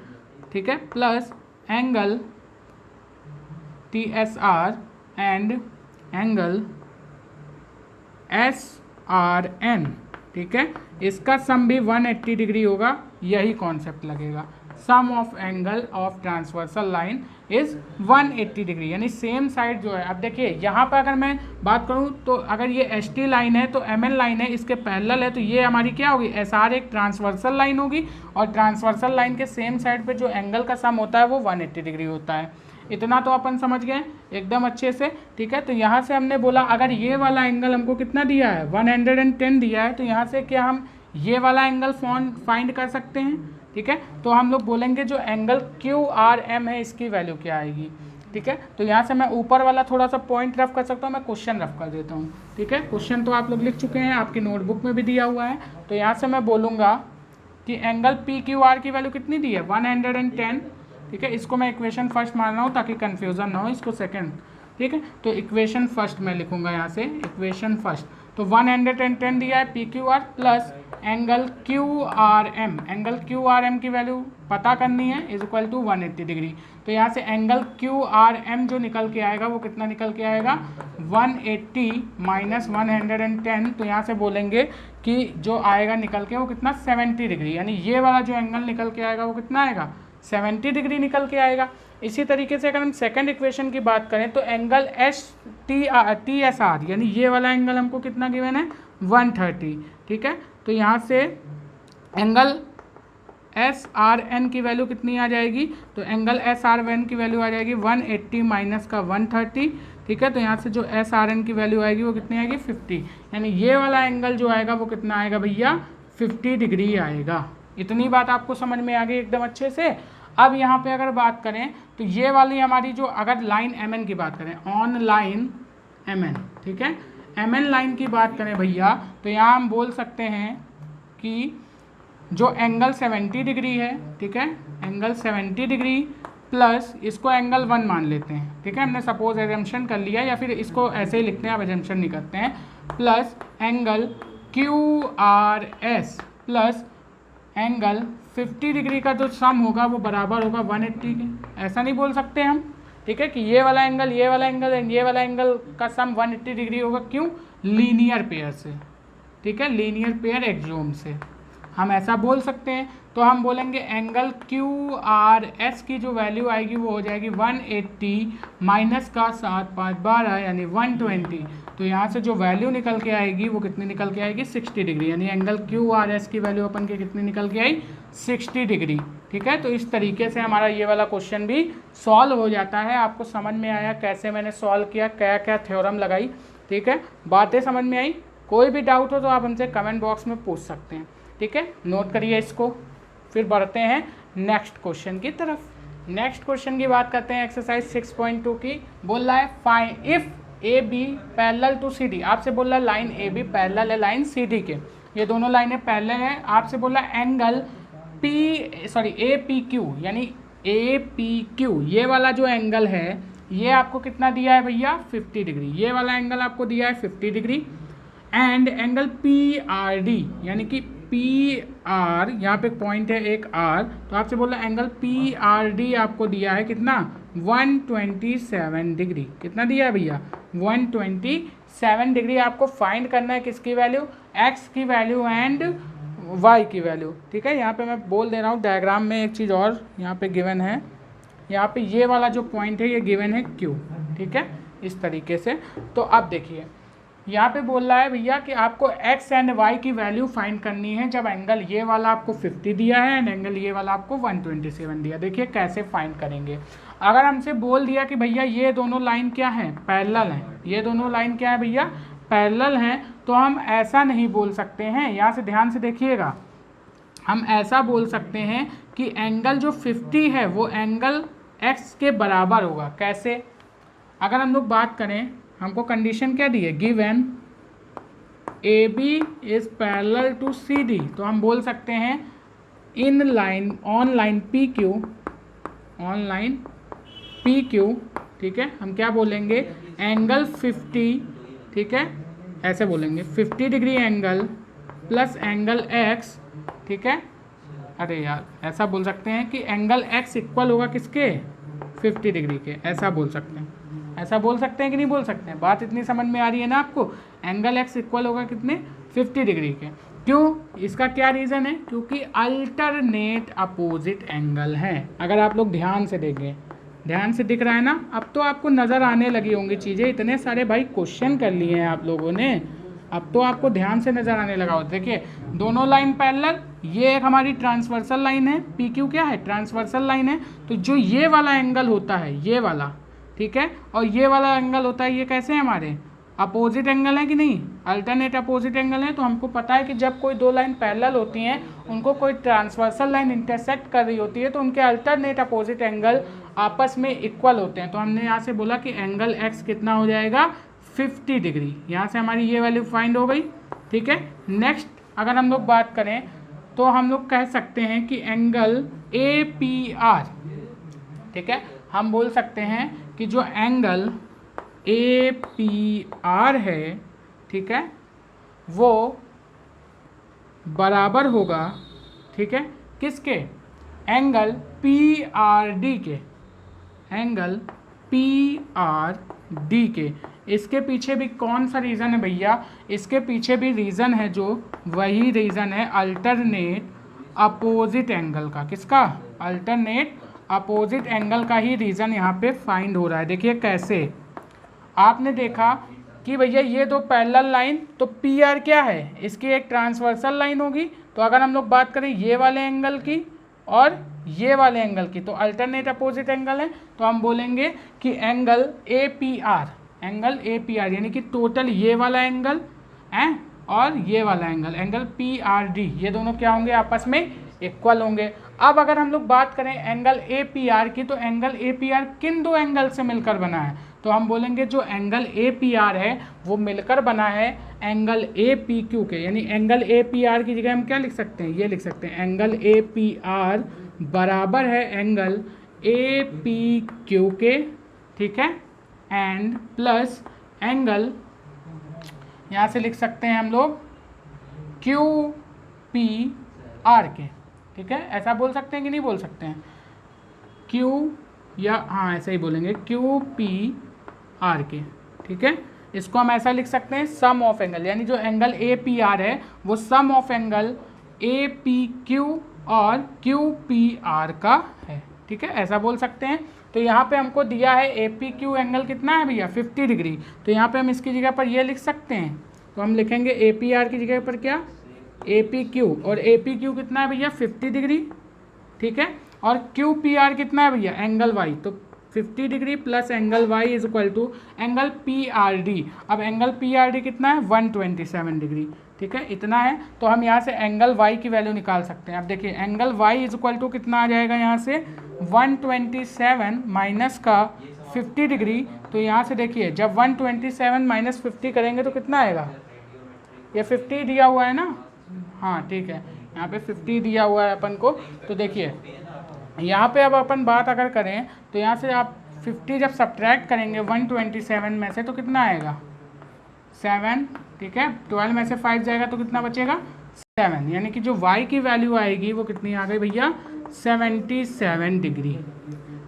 ठीक है, plus angle T S R and angle S R N, ठीक है, इसका सम भी 180 डिग्री होगा, यही कॉन्सेप्ट लगेगा। Sum of angle of transversal line is 180 degree, यानी सेम साइड जो है। अब देखिए यहाँ पर अगर मैं बात करूँ तो अगर ये एस टी लाइन है तो एम एन लाइन है, इसके पैरेलल है, तो ये हमारी क्या होगी, एस आर एक ट्रांसवर्सल लाइन होगी, और ट्रांसवर्सल लाइन के सेम साइड पे जो एंगल का सम होता है वो 180 डिग्री होता है। इतना तो अपन समझ गए एकदम अच्छे से, ठीक है। तो यहाँ से हमने बोला अगर ये वाला एंगल हमको कितना दिया है, 110 दिया है, तो यहाँ से क्या हम ये वाला एंगल फाइंड कर सकते हैं, ठीक है। तो हम लोग बोलेंगे जो एंगल क्यू आर एम है इसकी वैल्यू क्या आएगी, ठीक है। तो यहाँ से मैं ऊपर वाला थोड़ा सा पॉइंट रफ कर सकता हूँ, मैं क्वेश्चन रफ कर देता हूँ, ठीक है। क्वेश्चन तो आप लोग लिख चुके हैं, आपकी नोटबुक में भी दिया हुआ है। तो यहाँ से मैं बोलूँगा कि एंगल पी क्यू आर की वैल्यू कितनी दी है, 110, ठीक है। इसको मैं इक्वेशन फर्स्ट मान रहा हूँ ताकि कन्फ्यूज़न ना हो, इसको सेकेंड, ठीक है। तो इक्वेशन फर्स्ट मैं लिखूँगा यहाँ से, इक्वेशन फर्स्ट। तो 110 दिया है P Q R plus angle Q R M, angle Q R M की वैल्यू पता करनी है, इज इक्वल टू 180 डिग्री। तो यहाँ से एंगल क्यू आर एम जो निकल के आएगा वो कितना निकल के आएगा 180 माइनस 110। तो यहाँ से बोलेंगे कि जो आएगा निकल के वो कितना 70 डिग्री, यानी ये वाला जो एंगल निकल के आएगा वो कितना आएगा 70 डिग्री निकल के आएगा। इसी तरीके से अगर हम सेकंड इक्वेशन की बात करें तो angle S T S are, यानी ये वाला एंगल हमको कितना गिवन है 130, ठीक है। तो यहाँ से एंगल एस आर एन की वैल्यू कितनी आ जाएगी, तो एंगल एस आर एन की वैल्यू आ जाएगी 180 माइनस का 130, ठीक है। तो यहाँ से जो एस आर एन की वैल्यू आएगी वो कितनी आएगी 50, यानी ये वाला एंगल जो आएगा वो कितना आएगा भैया 50 डिग्री आएगा। इतनी बात आपको समझ में आ गई एकदम अच्छे से। अब यहाँ पे अगर बात करें तो ये वाली हमारी जो अगर लाइन एम एन की बात करें, ऑन लाइन एम एन, ठीक है, एम एन लाइन की बात करें भैया, तो यहाँ हम बोल सकते हैं कि जो एंगल 70 डिग्री है, ठीक है, एंगल 70 डिग्री प्लस इसको एंगल 1 मान लेते हैं, ठीक है, हमने सपोज एजम्पशन कर लिया, या फिर इसको ऐसे ही लिखते हैं, अब एजम्पशन नहीं करते हैं, plus angle Q R S plus angle 50 degree का जो सम होगा वो बराबर होगा 180 के। ऐसा नहीं बोल सकते हम, ठीक है, कि ये वाला एंगल ये वाला एंगल ये वाला एंगल का सम 180 डिग्री होगा, क्यों, लीनियर पेयर से, ठीक है, लीनियर पेयर एक्सियोम से हम ऐसा बोल सकते हैं। तो हम बोलेंगे एंगल क्यू आर एस की जो वैल्यू आएगी वो हो जाएगी 180 माइनस का 7 5 12 यानी 120। तो यहाँ से जो वैल्यू निकल के आएगी वो कितनी निकल के आएगी 60 डिग्री, यानी एंगल क्यू आर एस की वैल्यू अपन के कितनी निकल के आई 60 डिग्री, ठीक है। तो इस तरीके से हमारा ये वाला क्वेश्चन भी सॉल्व हो जाता है। आपको समझ में आया कैसे मैंने सॉल्व किया, क्या क्या थ्योरम लगाई, ठीक है, बातें समझ में आई। कोई भी डाउट हो तो आप हमसे कमेंट बॉक्स में पूछ सकते हैं, ठीक है, नोट करिए इसको। फिर बढ़ते हैं नेक्स्ट क्वेश्चन की तरफ। नेक्स्ट क्वेश्चन की बात करते हैं एक्सरसाइज 6.2 की। बोल रहा है find if A B parallel to C D. आपसे बोल रहा है लाइन ए बी पैरेलल है लाइन सी डी के, ये दोनों लाइनें पैरेलल हैं। आपसे बोल रहा है एंगल ए पी क्यू, यानी ए पी क्यू ये वाला जो एंगल है ये आपको कितना दिया है भैया 50 डिग्री, ये वाला एंगल आपको दिया है 50 degree. And angle P R D, यानी कि पी आर, यहाँ पे पॉइंट है एक आर, तो आपसे बोला एंगल पी आर डी आपको दिया है कितना 127 डिग्री। कितना दिया है भैया 127 डिग्री। आपको फाइंड करना है किसकी वैल्यू, एक्स की वैल्यू एंड वाई की वैल्यू, ठीक है। यहाँ पे मैं बोल दे रहा हूँ डायग्राम में एक चीज़ और यहाँ पे गिवन है, यहाँ पे ये वाला जो पॉइंट है ये गिवन है क्यू, ठीक है, इस तरीके से। तो अब देखिए यहाँ पे बोल रहा है भैया कि आपको x एंड y की वैल्यू फाइंड करनी है जब एंगल ये वाला आपको 50 दिया है एंड एंगल ये वाला आपको 127 दिया। देखिए कैसे फाइंड करेंगे। अगर हमसे बोल दिया कि भैया ये दोनों लाइन क्या है पैरेलल हैं, ये दोनों लाइन क्या है भैया पैरेलल हैं, तो हम ऐसा नहीं बोल सकते हैं, यहाँ से ध्यान से देखिएगा, हम ऐसा बोल सकते हैं कि एंगल जो 50 है वो एंगल x के बराबर होगा। कैसे, अगर हम लोग बात करें, हमको कंडीशन क्या दी है, given A B is parallel to C D, तो हम बोल सकते हैं in line on line P Q, on line P Q, ठीक है, हम क्या बोलेंगे एंगल 50, ठीक है, ऐसे बोलेंगे 50 degree angle plus angle x, ठीक है। अरे यार ऐसा बोल सकते हैं कि एंगल एक्स इक्वल होगा किसके 50 डिग्री के, ऐसा बोल सकते हैं, ऐसा बोल सकते हैं कि नहीं बोल सकते हैं। बात इतनी समझ में आ रही है ना आपको, एंगल एक्स इक्वल होगा कितने 50 डिग्री के। क्यों, इसका क्या रीज़न है, क्योंकि अल्टरनेट अपोजिट एंगल है। अगर आप लोग ध्यान से देखें, ध्यान से दिख रहा है ना, अब तो आपको नज़र आने लगी होंगी चीज़ें, इतने सारे भाई क्वेश्चन कर लिए हैं आप लोगों ने, अब तो आपको ध्यान से नज़र आने लगा हो। देखिए दोनों लाइन पैरेलल, ये एक हमारी ट्रांसवर्सल लाइन है, पी क्यू क्या है ट्रांसवर्सल लाइन है, तो जो ये वाला एंगल होता है ये वाला, ठीक है, और ये वाला एंगल होता है, ये कैसे है हमारे अपोजिट एंगल है कि नहीं, अल्टरनेट अपोजिट एंगल है। तो हमको पता है कि जब कोई दो लाइन पैरेलल होती हैं, उनको कोई ट्रांसवर्सल लाइन इंटरसेक्ट कर रही होती है, तो उनके अल्टरनेट अपोजिट एंगल आपस में इक्वल होते हैं। तो हमने यहाँ से बोला कि एंगल एक्स कितना हो जाएगा 50 डिग्री, यहाँ से हमारी ये वैल्यू फाइंड हो गई, ठीक है। नेक्स्ट अगर हम लोग बात करें तो हम लोग कह सकते हैं कि एंगल ए पी आर, ठीक है, हम बोल सकते हैं कि जो एंगल ए पी आर है, ठीक है, वो बराबर होगा, ठीक है, किसके, एंगल पी आर डी के, एंगल पी आर डी के। इसके पीछे भी कौन सा रीज़न है भैया, इसके पीछे भी रीज़न है जो वही रीज़न है अल्टरनेट अपोजिट एंगल का। किसका, अल्टरनेट अपोजिट एंगल का ही रीज़न यहाँ पे फाइंड हो रहा है। देखिए कैसे, आपने देखा कि भैया ये दो पैरेलल लाइन, तो पी आर क्या है, इसकी एक ट्रांसवर्सल लाइन होगी। तो अगर हम लोग बात करें ये वाले एंगल की और ये वाले एंगल की, तो अल्टरनेट अपोजिट एंगल है, तो हम बोलेंगे कि angle A P R, angle A P R यानी कि टोटल ये वाला एंगल है और ये वाला angle, angle P R D, ये दोनों क्या होंगे, आपस में इक्वल होंगे। अब अगर हम लोग बात करें एंगल ए पी आर की, तो एंगल ए पी आर किन दो एंगल से मिलकर बना है, तो हम बोलेंगे जो एंगल ए पी आर है वो मिलकर बना है एंगल ए पी क्यू के। यानी एंगल ए पी आर की जगह हम क्या लिख सकते हैं, ये लिख सकते हैं एंगल ए पी आर बराबर है एंगल ए पी क्यू के, ठीक है, एंड प्लस एंगल यहाँ से लिख सकते हैं हम लोग क्यू पी आर के, ठीक है। ऐसा बोल सकते हैं कि नहीं बोल सकते हैं, क्यू या हाँ ऐसे ही बोलेंगे क्यू पी आर के, ठीक है। इसको हम ऐसा लिख सकते हैं सम ऑफ एंगल, यानी जो एंगल ए पी आर है वो sum of angle A P Q और क्यू पी आर का है, ठीक है, ऐसा बोल सकते हैं। तो यहाँ पे हमको दिया है ए पी क्यू एंगल कितना है भैया 50 डिग्री, तो यहाँ पे हम इसकी जगह पर ये लिख सकते हैं, तो हम लिखेंगे ए पी आर की जगह पर क्या, ए पी क्यू, और ए पी क्यू कितना है भैया 50 डिग्री, ठीक है, और क्यू पी आर कितना है भैया एंगल वाई, तो 50 degree plus angle y is equal to angle P R D. अब एंगल पी आर डी कितना है 127 डिग्री, ठीक है, इतना है। तो हम यहाँ से एंगल वाई की वैल्यू निकाल सकते हैं। अब देखिए angle y is equal to कितना आ जाएगा, यहाँ से 127 माइनस का 50 डिग्री, तो यहाँ से देखिए जब 127 माइनस 50 करेंगे तो कितना आएगा, ये 50 दिया हुआ है ना, हाँ ठीक है, यहाँ पे 50 दिया हुआ है अपन को। तो देखिए यहाँ पे अब अपन बात अगर करें तो यहाँ से आप 50 जब सब्ट्रैक्ट करेंगे 127 में से तो कितना आएगा 7, ठीक है, 12 में से 5 जाएगा तो कितना बचेगा 7, यानी कि जो y की वैल्यू आएगी वो कितनी आ गई भैया 77 डिग्री,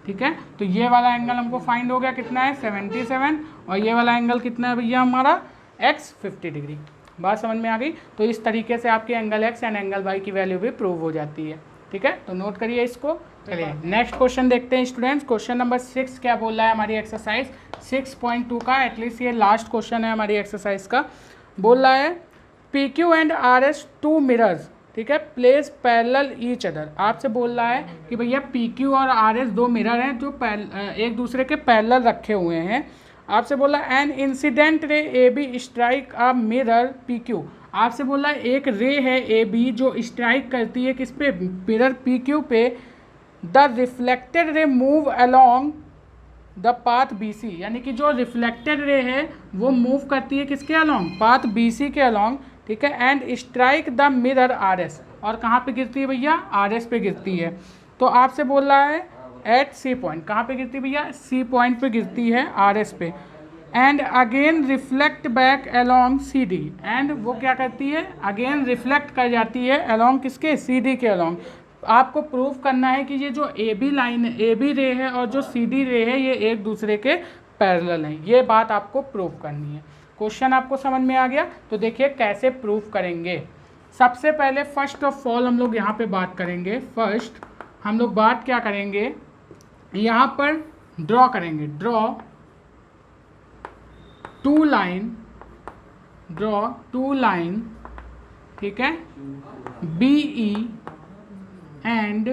ठीक है। तो ये वाला एंगल हमको फाइंड हो गया कितना है 77, और ये वाला एंगल कितना है भैया हमारा x 50 डिग्री। बात समझ में आ गई। तो इस तरीके से आपके angle x and angle y की वैल्यू भी प्रूव हो जाती है, ठीक है। तो नोट करिए इसको। चलिए नेक्स्ट क्वेश्चन देखते हैं स्टूडेंट्स। क्वेश्चन नंबर 6 क्या बोल रहा है हमारी एक्सरसाइज 6.2 का, एटलीस्ट ये लास्ट क्वेश्चन है हमारी एक्सरसाइज का। बोल रहा है P Q and R S two mirrors, ठीक है, प्लेस पैरेलल ईच अदर। आपसे बोल रहा है कि भैया पी क्यू और आर एस दो मिरर हैं जो एक दूसरे के पैरेलल रखे हुए हैं। आपसे बोला an incident ray A B strike a mirror P Q. आपसे बोला एक रे है ए बी जो स्ट्राइक करती है किस पे, मिरर पी क्यू पे। The reflected ray move along the path B C, यानी कि जो रिफ्लेक्टेड रे है वो मूव करती है किसके अलॉन्ग, पाथ बी सी के अलॉन्ग, ठीक है, and strike the mirror R S. और कहाँ पे गिरती है भैया आर एस पे गिरती है। तो आपसे बोल रहा है एट सी पॉइंट, कहाँ पे गिरती है भैया सी पॉइंट पे गिरती है आर एस पे, and again reflect back along C D. And वो क्या करती है अगेन रिफ्लेक्ट कर जाती है अलॉन्ग किसके सी डी के अलॉन्ग। आपको प्रूव करना है कि ये जो A B line A B ray है और जो सी डी रे है ये एक दूसरे के पैरेलल हैं, ये बात आपको प्रूव करनी है। क्वेश्चन आपको समझ में आ गया। तो देखिए कैसे प्रूव करेंगे। सबसे पहले फर्स्ट ऑफ ऑल हम लोग यहाँ पे बात करेंगे, फर्स्ट हम लोग बात क्या करेंगे यहाँ पर ड्रॉ करेंगे, ड्रॉ टू लाइन, ठीक है, बी ई एंड,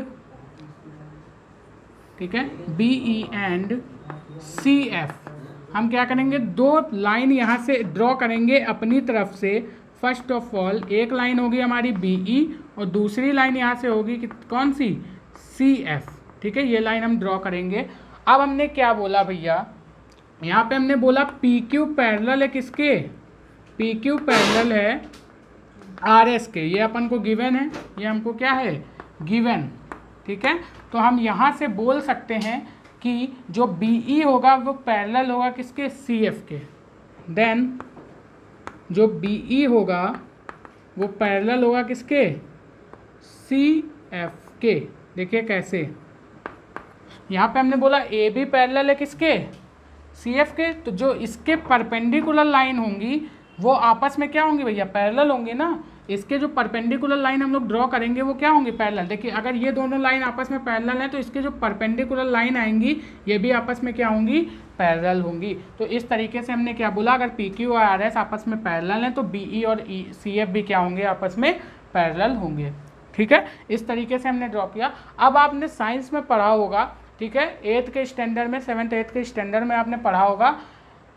ठीक है, B E and C F. हम क्या करेंगे दो लाइन यहाँ से ड्रॉ करेंगे अपनी तरफ से। फर्स्ट ऑफ ऑल एक लाइन होगी हमारी बी ई और दूसरी लाइन यहाँ से होगी कौन सी सी एफ, ठीक है, ये लाइन हम ड्रॉ करेंगे। अब हमने क्या बोला भैया, यहाँ पे हमने बोला पी क्यू पैरेलल है किसके, पी क्यू पैरेलल है आर एस के, ये अपन को गिवन है, ये हमको क्या है गिवन, ठीक है। तो हम यहाँ से बोल सकते हैं कि जो बी ई होगा वो पैरेलल होगा किसके सी एफ के। देन जो BE होगा वो पैरेलल होगा किसके, CF के। देखिए कैसे, यहाँ पे हमने बोला AB पैरेलल है किसके, CF के, तो जो इसके परपेंडिकुलर लाइन होंगी वो आपस में क्या होंगी भैया, पैरेलल होंगी ना। इसके जो परपेंडिकुलर लाइन हम लोग ड्रॉ करेंगे वो क्या होंगी, पैरेलल। देखिए अगर ये दोनों लाइन आपस में पैरेलल हैं तो इसके जो परपेंडिकुलर लाइन आएंगी ये भी आपस में क्या होंगी, पैरेलल होंगी। तो इस तरीके से हमने क्या बोला, अगर PQ और RS आपस में पैरेलल हैं तो BE और CF भी क्या होंगे, आपस में पैरेलल होंगे। ठीक है, इस तरीके से हमने ड्रॉ किया। अब आपने साइंस में पढ़ा होगा, ठीक है, 8th के स्टैंडर्ड में, 7th 8th के स्टैंडर्ड में आपने पढ़ा होगा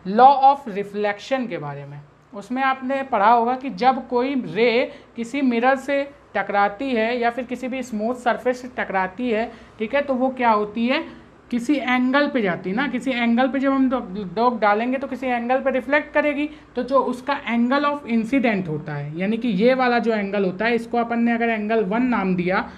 लॉ ऑफ रिफ्लेक्शन के बारे में। उसमें आपने पढ़ा होगा कि जब कोई रे किसी मिरर से टकराती है या फिर किसी भी स्मूथ सरफेस से टकराती है, ठीक है, तो वो क्या होती है, किसी एंगल पे जाती है ना। किसी एंगल पे जब हम डॉग डालेंगे तो किसी एंगल पे रिफ्लेक्ट करेगी, तो जो उसका एंगल ऑफ इंसिडेंट होता है, यानी कि ये वाला जो एंगल होता है इसको अपन ने अगर एंगल 1 नाम दिया,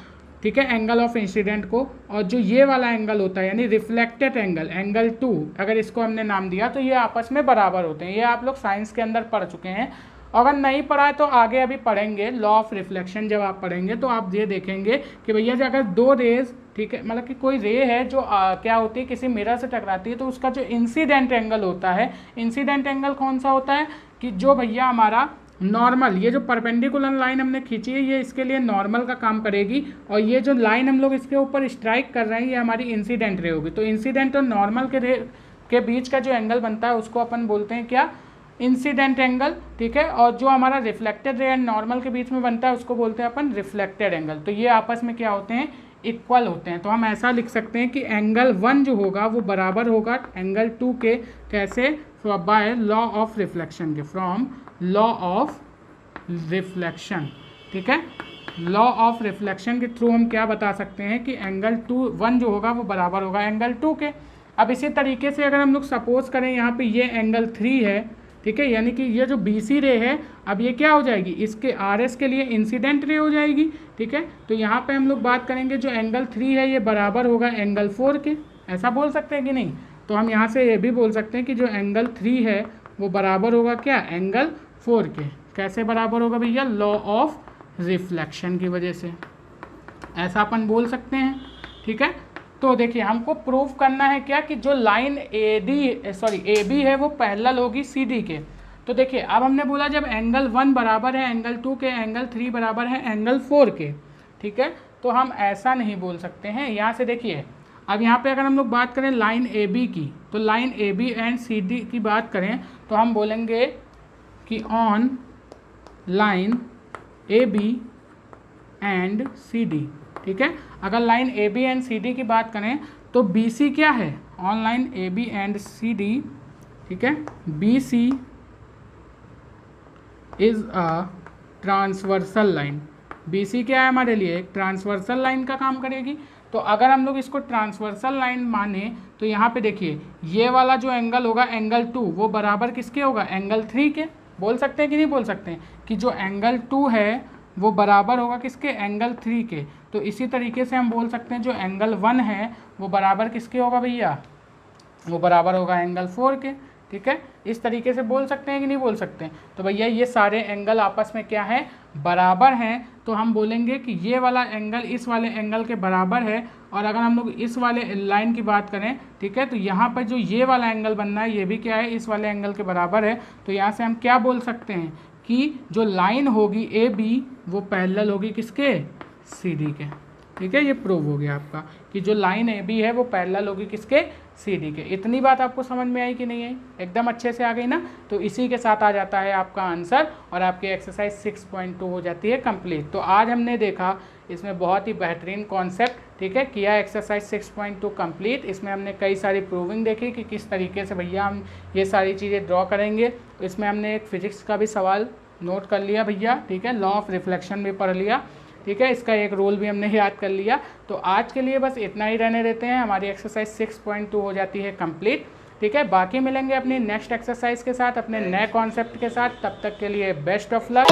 ठीक है, एंगल ऑफ इंसिडेंट को, और जो ये वाला एंगल होता है यानी रिफ्लेक्टेड एंगल, एंगल 2, अगर इसको हमने नाम दिया तो ये आपस में बराबर होते हैं। ये आप लोग साइंस के अंदर पढ़ चुके हैं। अगर नहीं पढ़ा है तो आगे अभी पढ़ेंगे लॉ ऑफ रिफ्लेक्शन। जब आप पढ़ेंगे तो आप ये देखेंगे कि भैया जो अगर दो रेज, ठीक है, मतलब कि कोई रे है जो क्या होती है, किसी मिरर से टकराती है, तो उसका जो इंसिडेंट एंगल होता है, इंसिडेंट एंगल कौन सा होता है कि जो भैया हमारा नॉर्मल, ये जो परपेंडिकुलर लाइन हमने खींची है ये इसके लिए नॉर्मल का काम करेगी, और ये जो लाइन हम लोग इसके ऊपर स्ट्राइक कर रहे हैं ये हमारी इंसिडेंट रे होगी। तो इंसिडेंट और नॉर्मल के रे के बीच का जो एंगल बनता है उसको अपन बोलते हैं क्या, इंसिडेंट एंगल। ठीक है, और जो हमारा रिफ्लेक्टेड रे एंड नॉर्मल के बीच में बनता है उसको बोलते हैं अपन रिफ्लेक्टेड एंगल। तो ये आपस में क्या होते हैं, इक्वल होते हैं। तो हम ऐसा लिख सकते हैं कि एंगल 1 जो होगा वो बराबर होगा एंगल 2 के। कैसे, बाय लॉ ऑफ रिफ्लेक्शन के, फ्रॉम लॉ ऑफ रिफ्लेक्शन। ठीक है, लॉ ऑफ रिफ्लेक्शन के थ्रू हम क्या बता सकते हैं कि एंगल 1 जो होगा वो बराबर होगा एंगल 2 के। अब इसी तरीके से अगर हम लोग सपोज करें यहाँ पे ये एंगल 3 है, ठीक है, यानी कि ये जो BC रे है अब ये क्या हो जाएगी, इसके RS के लिए इंसिडेंट रे हो जाएगी। ठीक है, तो यहाँ पे हम लोग बात करेंगे जो एंगल 3 है ये बराबर होगा एंगल 4 के। ऐसा बोल सकते हैं कि नहीं? तो हम यहाँ से ये भी बोल सकते हैं कि जो एंगल 3 है वो बराबर होगा क्या, एंगल 4 के। कैसे बराबर होगा भैया, लॉ ऑफ रिफ्लेक्शन की वजह से, ऐसा अपन बोल सकते हैं। ठीक है, तो देखिए हमको प्रूफ करना है क्या कि जो लाइन AB है वो पैरेलल होगी CD के। तो देखिए अब हमने बोला जब एंगल 1 बराबर है एंगल 2 के, एंगल 3 बराबर है एंगल 4 के। ठीक है, तो हम ऐसा नहीं बोल सकते हैं। यहाँ से देखिए अब यहाँ पे अगर हम लोग बात करें लाइन AB की, तो लाइन AB एंड CD की बात करें तो हम बोलेंगे कि on line AB and CD। ठीक है, अगर लाइन AB एंड CD की बात करें तो BC क्या है, on line AB and CD। ठीक है, BC is a transversal line. BC क्या है हमारे लिए, एक ट्रांसवर्सल लाइन का काम करेगी। तो अगर हम लोग इसको ट्रांसवर्सल लाइन माने तो यहाँ पे देखिए ये वाला जो एंगल होगा एंगल 2 वो बराबर किसके होगा, एंगल 3 के। बोल सकते हैं कि नहीं बोल सकते हैं कि जो एंगल 2 है वो बराबर होगा किसके, एंगल 3 के। तो इसी तरीके से हम बोल सकते हैं जो एंगल 1 है वो बराबर किसके होगा भैया, वो बराबर होगा एंगल 4 के। ठीक है, इस तरीके से बोल सकते हैं कि नहीं बोल सकते हैं? तो भैया ये सारे एंगल आपस में क्या है, बराबर हैं। तो हम बोलेंगे कि ये वाला एंगल इस वाले एंगल के बराबर है। और अगर हम लोग इस वाले लाइन की बात करें, ठीक है, तो यहाँ पर जो ये वाला एंगल बनना है ये भी क्या है, इस वाले एंगल के बराबर है। तो यहाँ से हम क्या बोल सकते हैं कि जो लाइन होगी AB वो पैरेलल होगी किसके, CD के। ठीक है, ये प्रूव हो गया आपका कि जो लाइन AB है वो पैरेलल होगी किसके, CD के। इतनी बात आपको समझ में आई कि नहीं आई, एकदम अच्छे से आ गई ना? तो इसी के साथ आ जाता है आपका आंसर और आपकी एक्सरसाइज 6.2 हो जाती है कंप्लीट। तो आज हमने देखा इसमें बहुत ही बेहतरीन कॉन्सेप्ट, ठीक है, किया एक्सरसाइज 6.2 कंप्लीट। इसमें हमने कई सारी प्रूविंग देखी कि किस तरीके से भैया हम ये सारी चीज़ें ड्रॉ करेंगे। तो इसमें हमने एक फिजिक्स का भी सवाल नोट कर लिया भैया, ठीक है, लॉ ऑफ रिफ्लेक्शन भी पढ़ लिया, ठीक है, इसका एक रोल भी हमने याद कर लिया। तो आज के लिए बस इतना ही रहने देते हैं, हमारी एक्सरसाइज 6.2 हो जाती है कंप्लीट। ठीक है, बाकी मिलेंगे अपनी नेक्स्ट एक्सरसाइज के साथ, अपने नए कॉन्सेप्ट के साथ। तब तक के लिए बेस्ट ऑफ लक।